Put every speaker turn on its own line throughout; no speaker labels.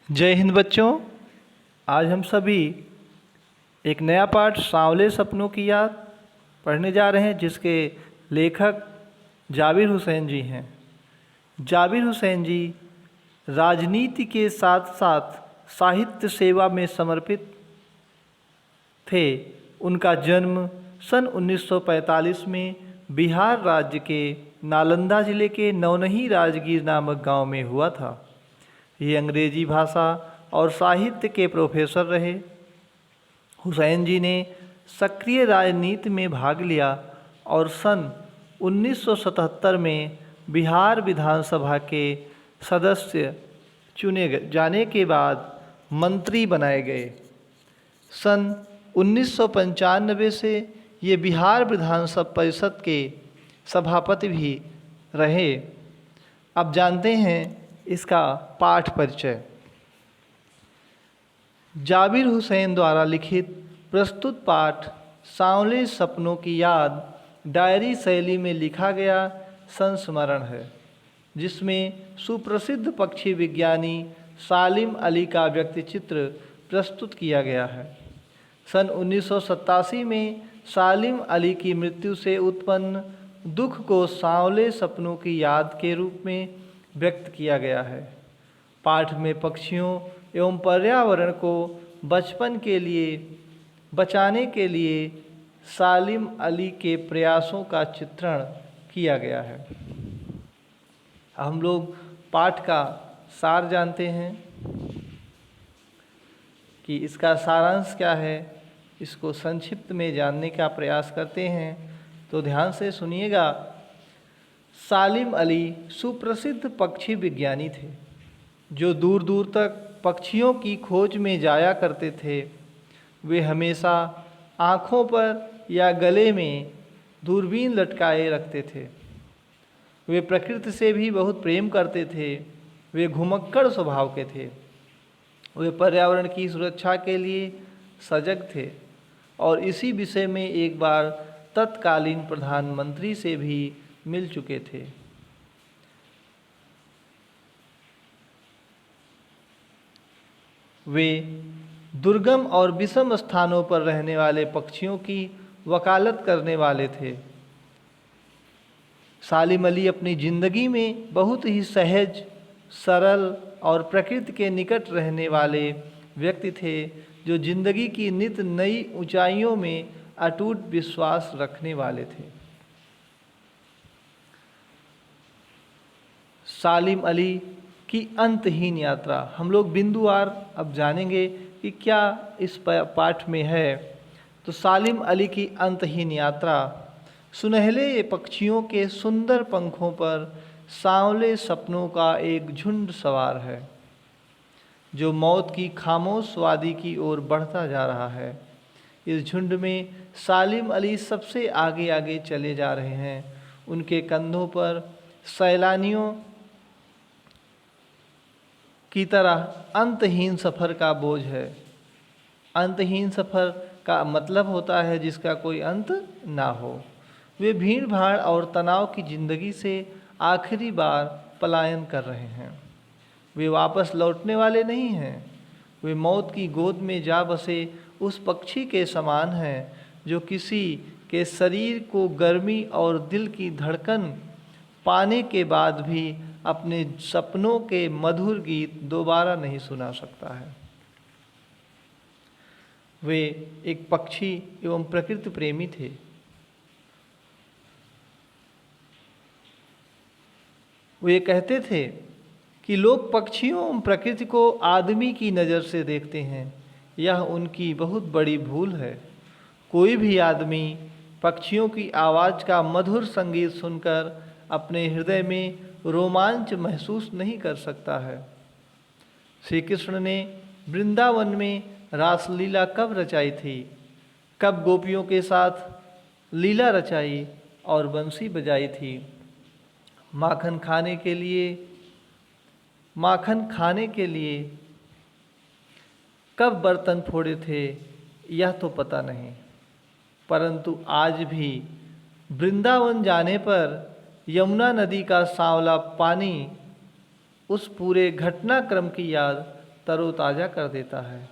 जय हिंद बच्चों। आज हम सभी एक नया पाठ सांवले सपनों की याद पढ़ने जा रहे हैं, जिसके लेखक जाबिर हुसैन जी हैं। जाबिर हुसैन जी राजनीति के साथ साथ साहित्य सेवा में समर्पित थे। उनका जन्म सन 1945 में बिहार राज्य के नालंदा जिले के नवनही राजगीर नामक गांव में हुआ था। ये अंग्रेजी भाषा और साहित्य के प्रोफेसर रहे। हुसैन जी ने सक्रिय राजनीति में भाग लिया और सन 1977 में बिहार विधानसभा के सदस्य चुने जाने के बाद मंत्री बनाए गए। सन 1995 से ये बिहार विधानसभा परिषद के सभापति भी रहे। अब जानते हैं इसका पाठ परिचय। जाबिर हुसैन द्वारा लिखित प्रस्तुत पाठ सांवले सपनों की याद डायरी शैली में लिखा गया संस्मरण है, जिसमें सुप्रसिद्ध पक्षी विज्ञानी सालिम अली का व्यक्तिचित्र प्रस्तुत किया गया है। सन 1987 में सालिम अली की मृत्यु से उत्पन्न दुख को सांवले सपनों की याद के रूप में व्यक्त किया गया है। पाठ में पक्षियों एवं पर्यावरण को बचाने के लिए सालिम अली के प्रयासों का चित्रण किया गया है। हम लोग पाठ का सार जानते हैं कि इसका सारांश क्या है। इसको संक्षिप्त में जानने का प्रयास करते हैं, तो ध्यान से सुनिएगा। सालिम अली सुप्रसिद्ध पक्षी विज्ञानी थे, जो दूर दूर तक पक्षियों की खोज में जाया करते थे। वे हमेशा आँखों पर या गले में दूरबीन लटकाए रखते थे। वे प्रकृति से भी बहुत प्रेम करते थे। वे घुमक्कड़ स्वभाव के थे। वे पर्यावरण की सुरक्षा के लिए सजग थे और इसी विषय में एक बार तत्कालीन प्रधानमंत्री से भी मिल चुके थे। वे दुर्गम और विषम स्थानों पर रहने वाले पक्षियों की वकालत करने वाले थे। सालिम अली अपनी ज़िंदगी में बहुत ही सहज, सरल और प्रकृति के निकट रहने वाले व्यक्ति थे, जो जिंदगी की नित नई ऊंचाइयों में अटूट विश्वास रखने वाले थे। सालिम अली की अंतहीन यात्रा हम लोग बिंदुवार अब जानेंगे कि क्या इस पाठ में है। तो सालिम अली की अंतहीन यात्रा सुनहले पक्षियों के सुंदर पंखों पर सांवले सपनों का एक झुंड सवार है, जो मौत की खामोश वादी की ओर बढ़ता जा रहा है। इस झुंड में सालिम अली सबसे आगे आगे चले जा रहे हैं। उनके कंधों पर सैलानियों की तरह अंतहीन सफ़र का बोझ है। अंतहीन सफ़र का मतलब होता है जिसका कोई अंत ना हो। वे भीड़ भाड़ और तनाव की ज़िंदगी से आखिरी बार पलायन कर रहे हैं। वे वापस लौटने वाले नहीं हैं। वे मौत की गोद में जा बसे उस पक्षी के समान हैं, जो किसी के शरीर को गर्मी और दिल की धड़कन पाने के बाद भी अपने सपनों के मधुर गीत दोबारा नहीं सुना सकता है। वे एक पक्षी एवं प्रकृति प्रेमी थे। वे कहते थे कि लोग पक्षियों एवं प्रकृति को आदमी की नज़र से देखते हैं। यह उनकी बहुत बड़ी भूल है। कोई भी आदमी पक्षियों की आवाज़ का मधुर संगीत सुनकर अपने हृदय में रोमांच महसूस नहीं कर सकता है। श्री कृष्ण ने वृंदावन में रासलीला कब रचाई थी? कब गोपियों के साथ लीला रचाई और बंसी बजाई थी? माखन खाने के लिए कब बर्तन फोड़े थे, यह तो पता नहीं। परंतु आज भी वृंदावन जाने पर यमुना नदी का सांवला पानी उस पूरे घटनाक्रम की याद तरोताज़ा कर देता है।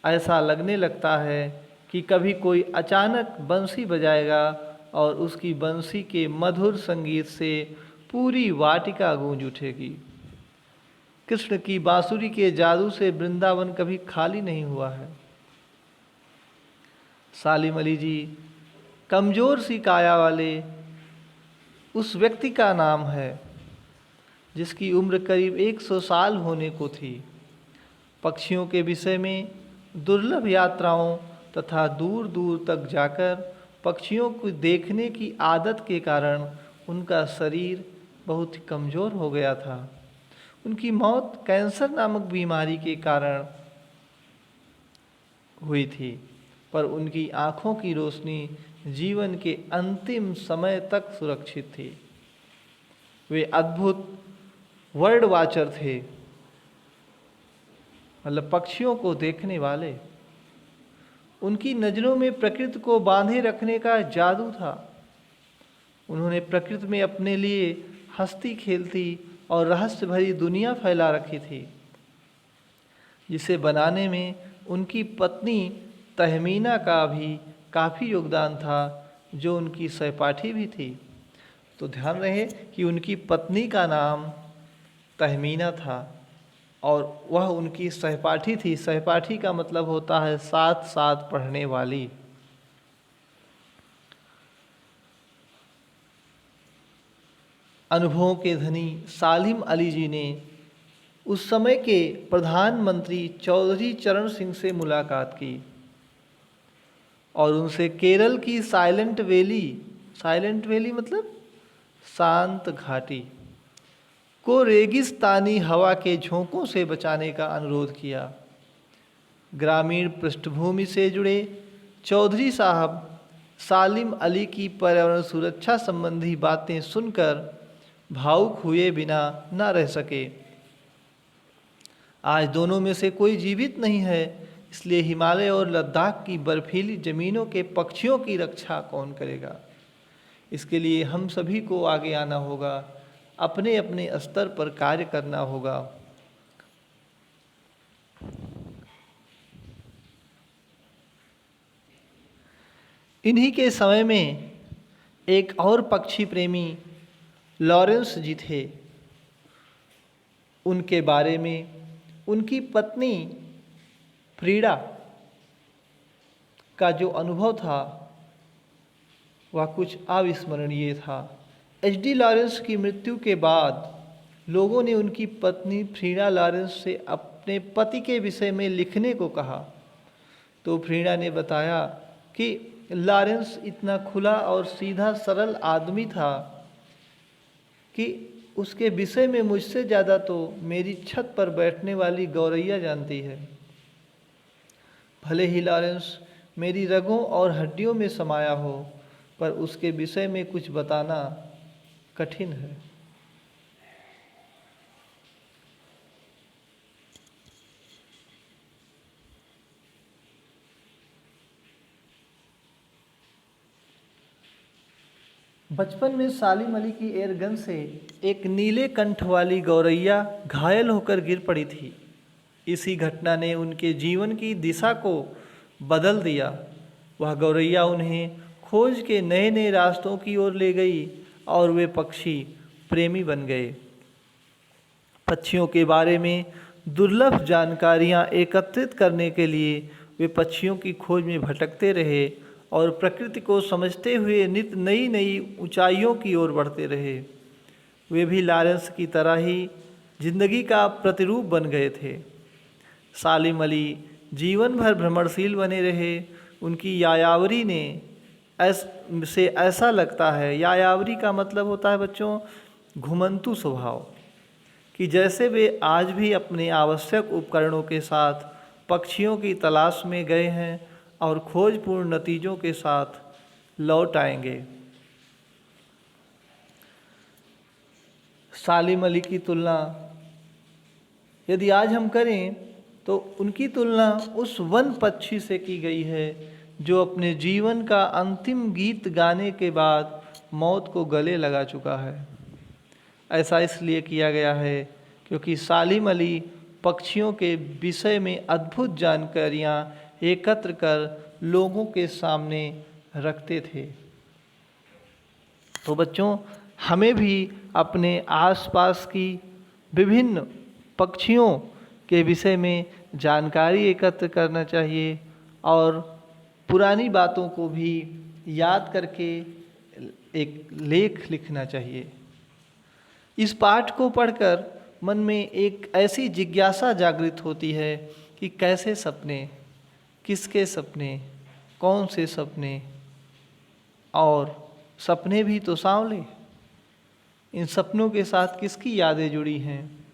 ऐसा लगने लगता है कि कभी कोई अचानक बंसी बजाएगा और उसकी बंसी के मधुर संगीत से पूरी वाटिका गूंज उठेगी। कृष्ण की बांसुरी के जादू से वृंदावन कभी खाली नहीं हुआ है। सालिम अली जी कमज़ोर सी काया वाले उस व्यक्ति का नाम है जिसकी उम्र करीब 100 साल होने को थी। पक्षियों के विषय में दुर्लभ यात्राओं तथा दूर दूर तक जाकर पक्षियों को देखने की आदत के कारण उनका शरीर बहुत ही कमज़ोर हो गया था। उनकी मौत कैंसर नामक बीमारी के कारण हुई थी, पर उनकी आँखों की रोशनी जीवन के अंतिम समय तक सुरक्षित थी। वे अद्भुत वर्ड वाचर थे, मतलब पक्षियों को देखने वाले। उनकी नज़रों में प्रकृति को बांधे रखने का जादू था। उन्होंने प्रकृति में अपने लिए हंसती खेलती और रहस्य भरी दुनिया फैला रखी थी, जिसे बनाने में उनकी पत्नी तहमीना का भी काफ़ी योगदान था, जो उनकी सहपाठी भी थी। तो ध्यान रहे कि उनकी पत्नी का नाम तहमीना था और वह उनकी सहपाठी थी। सहपाठी का मतलब होता है साथ साथ पढ़ने वाली। अनुभवों के धनी सालिम अली जी ने उस समय के प्रधानमंत्री चौधरी चरण सिंह से मुलाकात की और उनसे केरल की साइलेंट वैली मतलब शांत घाटी को रेगिस्तानी हवा के झोंकों से बचाने का अनुरोध किया। ग्रामीण पृष्ठभूमि से जुड़े चौधरी साहब सालिम अली की पर्यावरण सुरक्षा संबंधी बातें सुनकर भावुक हुए बिना न रह सके। आज दोनों में से कोई जीवित नहीं है, इसलिए हिमालय और लद्दाख की बर्फीली ज़मीनों के पक्षियों की रक्षा कौन करेगा। इसके लिए हम सभी को आगे आना होगा, अपने अपने स्तर पर कार्य करना होगा। इन्हीं के समय में एक और पक्षी प्रेमी लॉरेंस जी थे। उनके बारे में उनकी पत्नी फ्रीडा का जो अनुभव था वह कुछ अविस्मरणीय था। एच.डी. लॉरेंस की मृत्यु के बाद लोगों ने उनकी पत्नी फ्रीडा लॉरेंस से अपने पति के विषय में लिखने को कहा, तो फ्रीडा ने बताया कि लॉरेंस इतना खुला और सीधा सरल आदमी था कि उसके विषय में मुझसे ज़्यादा तो मेरी छत पर बैठने वाली गौरैया जानती है। भले ही लॉरेंस मेरी रगों और हड्डियों में समाया हो, पर उसके विषय में कुछ बताना कठिन है। बचपन में सालिम अली की एयरगन से एक नीले कंठ वाली गौरैया घायल होकर गिर पड़ी थी। इसी घटना ने उनके जीवन की दिशा को बदल दिया। वह गौरैया उन्हें खोज के नए नए रास्तों की ओर ले गई और वे पक्षी प्रेमी बन गए। पक्षियों के बारे में दुर्लभ जानकारियां एकत्रित करने के लिए वे पक्षियों की खोज में भटकते रहे और प्रकृति को समझते हुए नित नई नई ऊंचाइयों की ओर बढ़ते रहे। वे भी लॉरेंस की तरह ही जिंदगी का प्रतिरूप बन गए थे। सालिम अली जीवन भर भ्रमणशील बने रहे। उनकी यायावरी ने से ऐसा लगता है, यायावरी का मतलब होता है बच्चों घुमंतु स्वभाव, कि जैसे वे आज भी अपने आवश्यक उपकरणों के साथ पक्षियों की तलाश में गए हैं और खोजपूर्ण नतीजों के साथ लौट आएंगे। सालिम अली की तुलना यदि आज हम करें तो उनकी तुलना उस वन पक्षी से की गई है जो अपने जीवन का अंतिम गीत गाने के बाद मौत को गले लगा चुका है। ऐसा इसलिए किया गया है क्योंकि सालिम अली पक्षियों के विषय में अद्भुत जानकारियाँ एकत्र कर लोगों के सामने रखते थे। तो बच्चों, हमें भी अपने आसपास की विभिन्न पक्षियों के विषय में जानकारी एकत्र करना चाहिए और पुरानी बातों को भी याद करके एक लेख लिखना चाहिए। इस पाठ को पढ़कर मन में एक ऐसी जिज्ञासा जागृत होती है कि कैसे सपने, किसके सपने, कौन से सपने, और सपने भी तो सांवले। इन सपनों के साथ किसकी यादें जुड़ी हैं।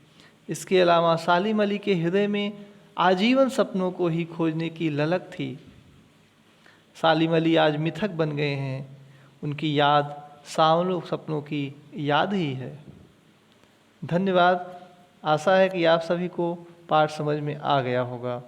इसके अलावा सालिम अली के हृदय में आजीवन सपनों को ही खोजने की ललक थी। सालिम अली आज मिथक बन गए हैं, उनकी याद सांवलों सपनों की याद ही है। धन्यवाद। आशा है कि आप सभी को पाठ समझ में आ गया होगा।